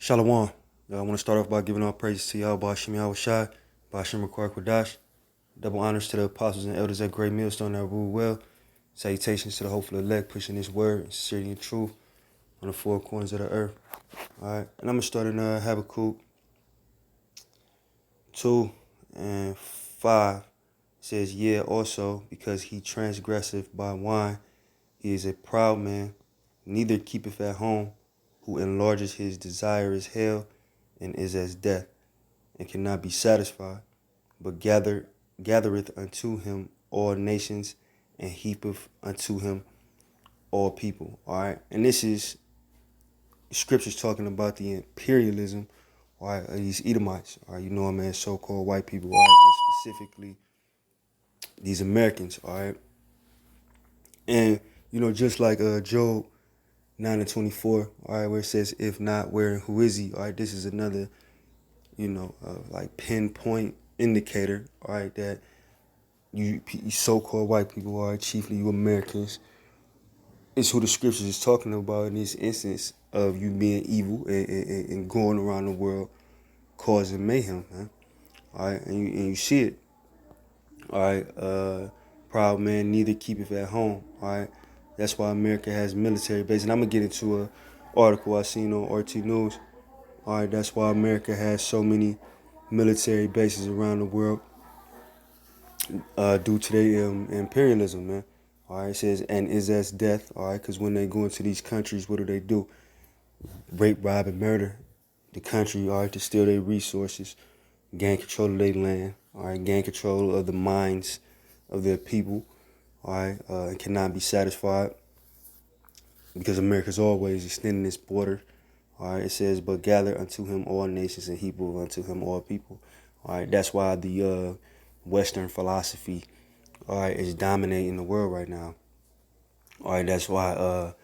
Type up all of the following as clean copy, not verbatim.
Shalom. I want to start off by giving all praises to Yahweh Hashem Yahushai, Bashim Rakar Kodash. Double honors to the apostles and elders at Great Millstone that rule well. Salutations to the hopeful elect pushing this word, sincerity and truth on the four corners of the earth. All right, and I'm going to start in Habakkuk 2 and 5. It says, "Yeah, also, because he transgresseth by wine, he is a proud man, neither keepeth at home, who enlarges his desire is hell, and is as death, and cannot be satisfied, but gathereth unto him all nations, and heapeth unto him all people." All right, and this is scriptures talking about the imperialism, all right, of these Edomites. All right, you know them as so-called white people, all right, but specifically these Americans, all right. And just like Job 9:24, all right, where it says, "If not, where and who is he?" All right, this is another like pinpoint indicator, all right, that you so-called white people, all right, chiefly you Americans, is who the scriptures is talking about in this instance of you being evil and going around the world causing mayhem, man. All right, and you see it. All right, proud man neither keepeth at home. All right, that's why America has military bases. And I'm gonna get into a article I seen on RT News. All right, that's why America has so many military bases around the world due to their imperialism, man. All right, it says, "and is as death." All right, because when they go into these countries, what do? Rape, rob, and murder the country, all right, to steal their resources, gain control of their land, all right, gain control of the minds of their people, all right, and cannot be satisfied because America's always extending its border. All right, it says, "But gather unto him all nations, and heap unto him all people." All right, that's why the Western philosophy, all right, is dominating the world right now. All right, that's why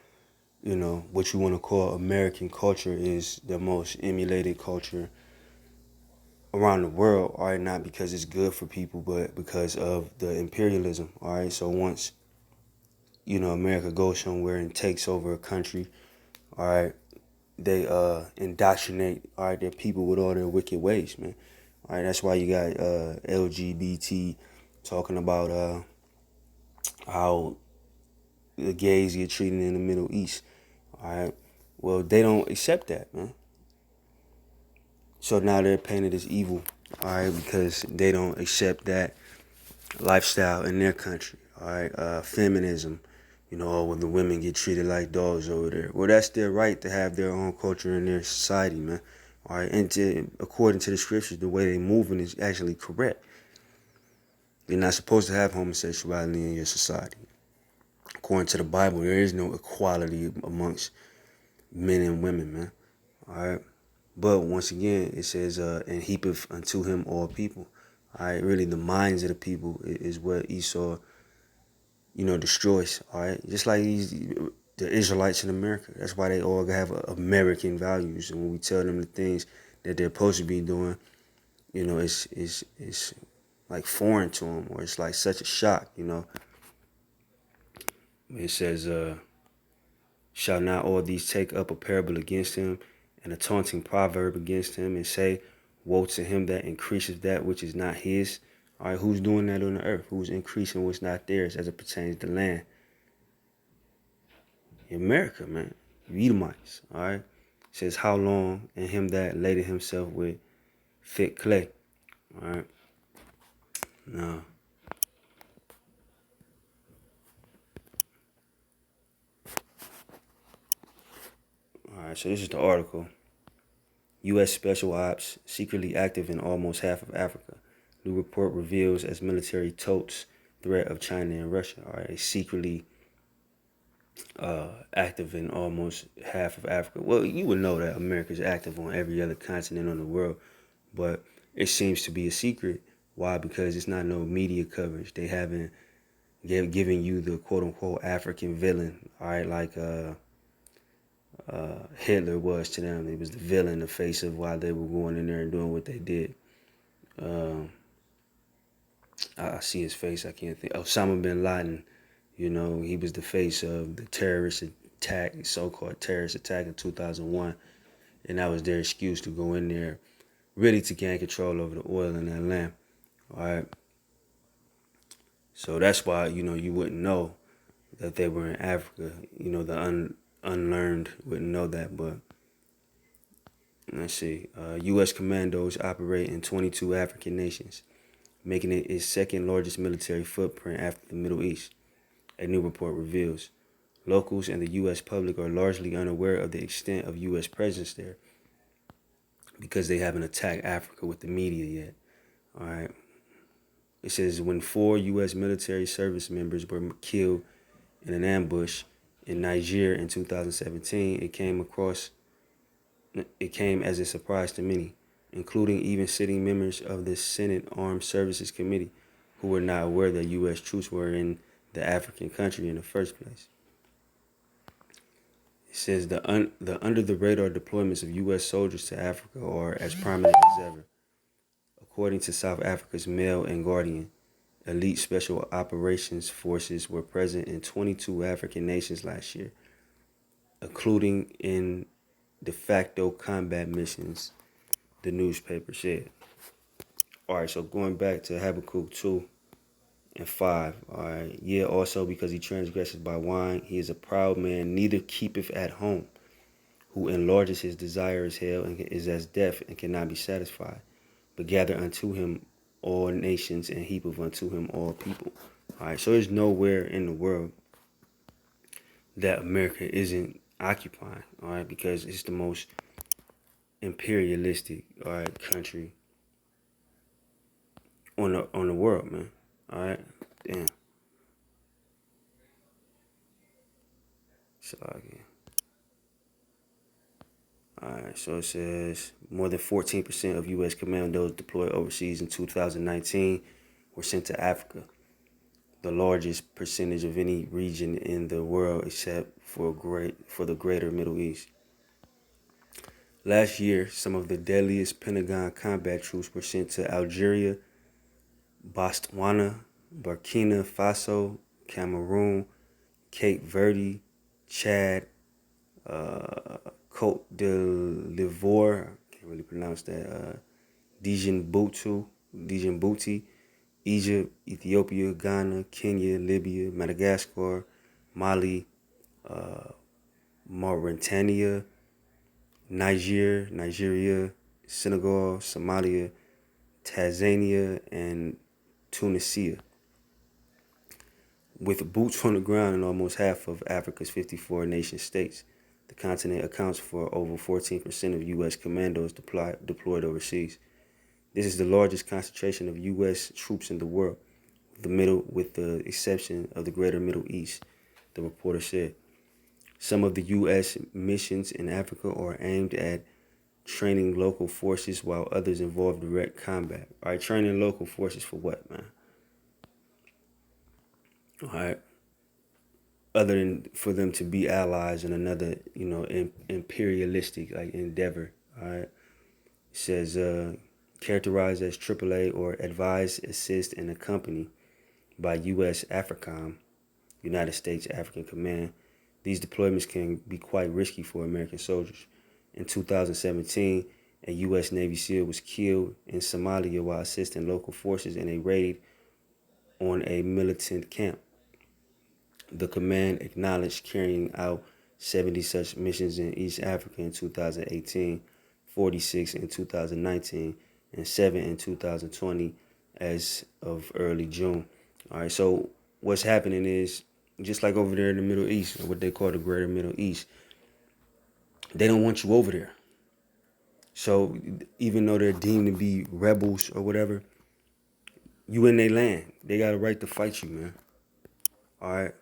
what you want to call American culture is the most emulated culture around the world. All right, not because it's good for people, but because of the imperialism. All right, so once America goes somewhere and takes over a country, all right, they indoctrinate, all right, their people with all their wicked ways, man. All right, that's why you got LGBT talking about how the gays get treated in the Middle East. All right, well, they don't accept that, man. So now they're painted as evil, all right, because they don't accept that lifestyle in their country. All right, feminism, when the women get treated like dogs over there. Well, that's their right to have their own culture in their society, man. All right, and according to the scriptures, the way they're moving is actually correct. You're not supposed to have homosexuality in your society. According to the Bible, there is no equality amongst men and women, man. All right. But once again, it says, "and heapeth unto him all people." All right. Really, the minds of the people is what Esau, destroys. All right. Just like the Israelites in America. That's why they all have American values. And when we tell them the things that they're supposed to be doing, it's like foreign to them, or it's like such a shock, It says, "Shall not all these take up a parable against him, and a taunting proverb against him, and say, Woe to him that increaseth that which is not his." All right, who's doing that on the earth? Who's increasing what's not theirs as it pertains to land? America, man. You Edomites, all right? It says, "How long?" and him that laded himself with fit clay. All right. Now, all right, so this is the article. U.S. Special Ops secretly active in almost half of Africa. New report reveals as military totes threat of China and Russia. All right, secretly active in almost half of Africa. Well, you would know that America is active on every other continent on the world, but it seems to be a secret. Why? Because it's not no media coverage. They haven't given you the quote unquote African villain. All right, like Hitler was to them. He was the villain, the face of why they were going in there and doing what they did. I see his face. I can't think. Osama bin Laden. He was the face of the terrorist attack, so-called terrorist attack in 2001. and that was their excuse to go in there, really to gain control over the oil in that land. All right. So that's why, you wouldn't know that they were in Africa. The unlearned wouldn't know that. But let's see. U.S. commandos operate in 22 African nations, making it its second largest military footprint after the Middle East, a new report reveals. Locals and the U.S. public are largely unaware of the extent of U.S. presence there because they haven't attacked Africa with the media yet. All right. It says when 4 U.S. military service members were killed in an ambush in Niger in 2017, it came as a surprise to many, including even sitting members of the Senate Armed Services Committee, who were not aware that U.S. troops were in the African country in the first place. It says the under-the-radar deployments of U.S. soldiers to Africa are as prominent as ever. According to South Africa's Mail and Guardian, elite special operations forces were present in 22 African nations last year, including in de facto combat missions, the newspaper said. All right, so going back to Habakkuk 2:5. All right, yeah, also because he transgresses by wine, he is a proud man, neither keepeth at home, who enlarges his desire as hell, and is as deaf and cannot be satisfied. But gather unto him all nations, and heapeth unto him all people. All right, so there's nowhere in the world that America isn't occupying, all right, because it's the most imperialistic, all right, country on the world, man. All right, damn. So again. All right, so it says more than 14% of U.S. commandos deployed overseas in 2019 were sent to Africa, the largest percentage of any region in the world except for the greater Middle East. Last year, some of the deadliest Pentagon combat troops were sent to Algeria, Botswana, Burkina Faso, Cameroon, Cape Verde, Chad, Cote d'Ivoire, can't really pronounce that, Djibouti, Egypt, Ethiopia, Ghana, Kenya, Libya, Madagascar, Mali, Mauritania, Nigeria, Senegal, Somalia, Tanzania, and Tunisia. With boots on the ground in almost half of Africa's 54 nation states, the continent accounts for over 14% of U.S. commandos deployed overseas. This is the largest concentration of U.S. troops in the world, with the exception of the greater Middle East, the reporter said. Some of the U.S. missions in Africa are aimed at training local forces, while others involve direct combat. All right, training local forces for what, man? All right. Other than for them to be allies in another, imperialistic like endeavor. All right. It says characterized as AAA or advise, assist, and accompany by U.S. AFRICOM, United States African Command. These deployments can be quite risky for American soldiers. In 2017, a U.S. Navy SEAL was killed in Somalia while assisting local forces in a raid on a militant camp. The command acknowledged carrying out 70 such missions in East Africa in 2018, 46 in 2019, and 7 in 2020 as of early June. All right, so what's happening is, just like over there in the Middle East, or what they call the greater Middle East, they don't want you over there. So even though they're deemed to be rebels or whatever, you in their land. They got a right to fight you, man. All right.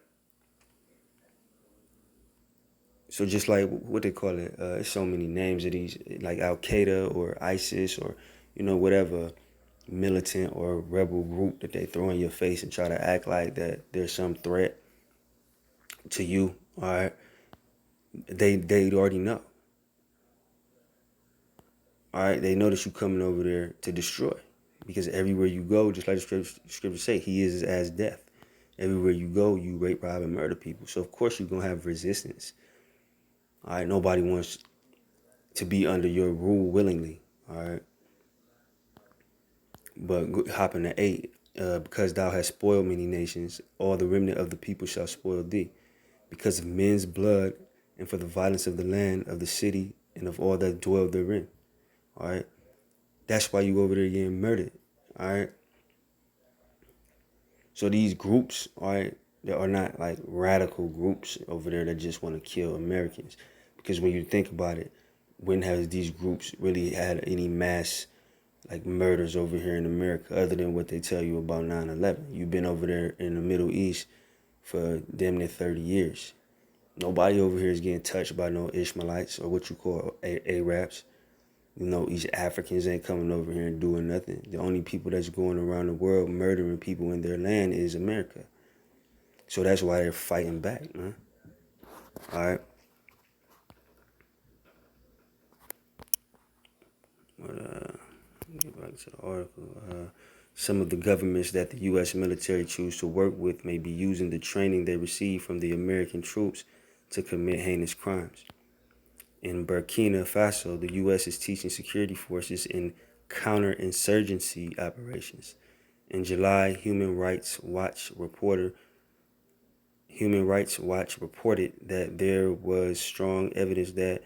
So just like what they call it, there's so many names of these, like Al Qaeda or ISIS or, whatever militant or rebel group that they throw in your face and try to act like that there's some threat to you. All right. They already know. All right. They know that you coming over there to destroy, because everywhere you go, just like the scriptures say, he is as death. Everywhere you go, you rape, rob, and murder people. So of course you're gonna have resistance. All right. Nobody wants to be under your rule willingly. All right. But hopping to 8, because thou hast spoiled many nations, all the remnant of the people shall spoil thee, because of men's blood, and for the violence of the land, of the city, and of all that dwell therein. All right. That's why you over there getting murdered. All right. So these groups, all right, they are not like radical groups over there that just want to kill Americans. Because when you think about it, when has these groups really had any mass like murders over here in America other than what they tell you about 9/11? You've been over there in the Middle East for damn near 30 years. Nobody over here is getting touched by no Ishmaelites or what you call Arabs. You know, East Africans ain't coming over here and doing nothing. The only people that's going around the world murdering people in their land is America. So that's why they're fighting back, man. All right. But get back to the article. Some of the governments that the U.S. military choose to work with may be using the training they receive from the American troops to commit heinous crimes. In Burkina Faso, the U.S. is teaching security forces in counterinsurgency operations. In July, Human Rights Watch reported that there was strong evidence that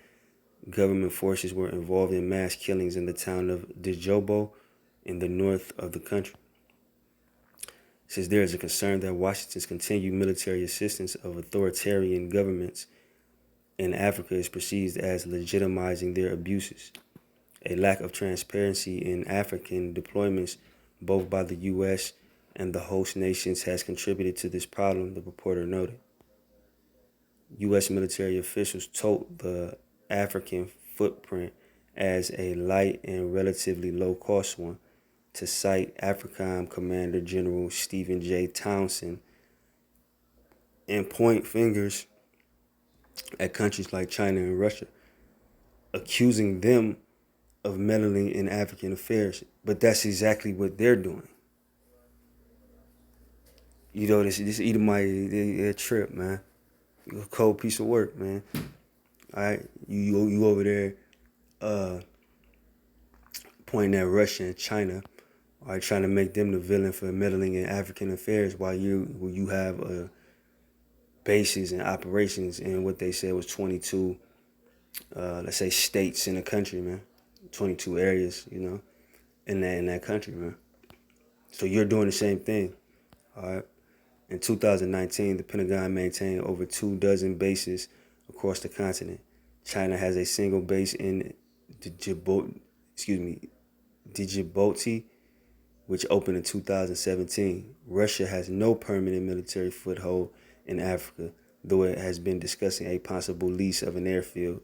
government forces were involved in mass killings in the town of Djobo in the north of the country. It says there is a concern that Washington's continued military assistance of authoritarian governments in Africa is perceived as legitimizing their abuses. A lack of transparency in African deployments, both by the U.S. and the host nations, has contributed to this problem, the reporter noted. U.S. military officials told the African footprint as a light and relatively low-cost one, to cite AFRICOM Commander General Stephen J. Townsend, and point fingers at countries like China and Russia, accusing them of meddling in African affairs. But that's exactly what they're doing. You know, this Edomite, they trip, man. A cold piece of work, man. All right, you over there pointing at Russia and China, all right, trying to make them the villain for meddling in African affairs, while you have bases and operations in what they said was 22, let's say, states in the country, man. 22 areas, you know, in that country, man. So you're doing the same thing, all right. In 2019, the Pentagon maintained over 24 bases across the continent. China has a single base in Djibouti, which opened in 2017. Russia has no permanent military foothold in Africa, though it has been discussing a possible lease of an airfield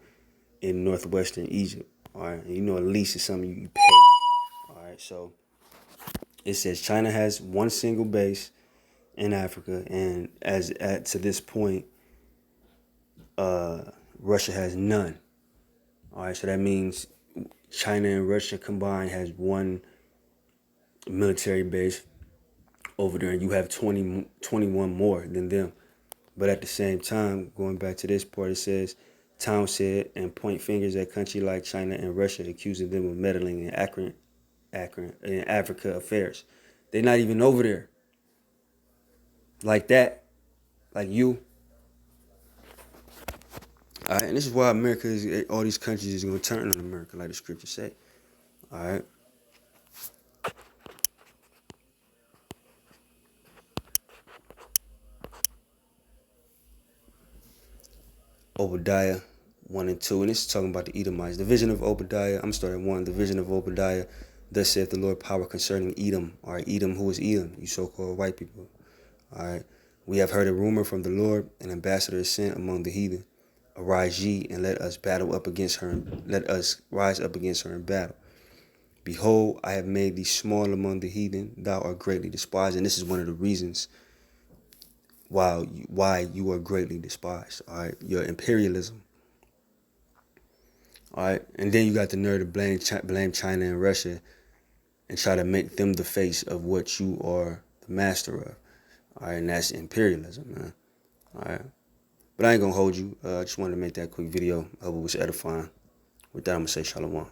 in northwestern Egypt. All right, and you know a lease is something you pay. All right, so it says China has one single base in Africa, and to this point, Russia has none. All right, so that means China and Russia combined has one military base over there, and you have 21 more than them. But at the same time, going back to this part, it says Townsend and point fingers at countries like China and Russia, accusing them of meddling in Africa affairs. They're not even over there like that, like you. All right, and this is why all these countries is going to turn on America, like the scriptures say. All right. Obadiah 1 and 2, and this is talking about the Edomites. The vision of Obadiah, I'm starting 1. The vision of Obadiah, thus saith the Lord power concerning Edom. All right, Edom, who is Edom? You so-called white people. All right. We have heard a rumor from the Lord, an ambassador is sent among the heathen. Arise ye, and let us battle up against her. Let us rise up against her in battle. Behold, I have made thee small among the heathen. Thou art greatly despised. And this is one of the reasons why you are greatly despised. All right, your imperialism. All right, and then you got the nerve to blame China and Russia and try to make them the face of what you are the master of. All right, and that's imperialism, man. All right, but I ain't gonna hold you. I just wanted to make that quick video. I hope it was edifying. With that, I'm going to say shalom.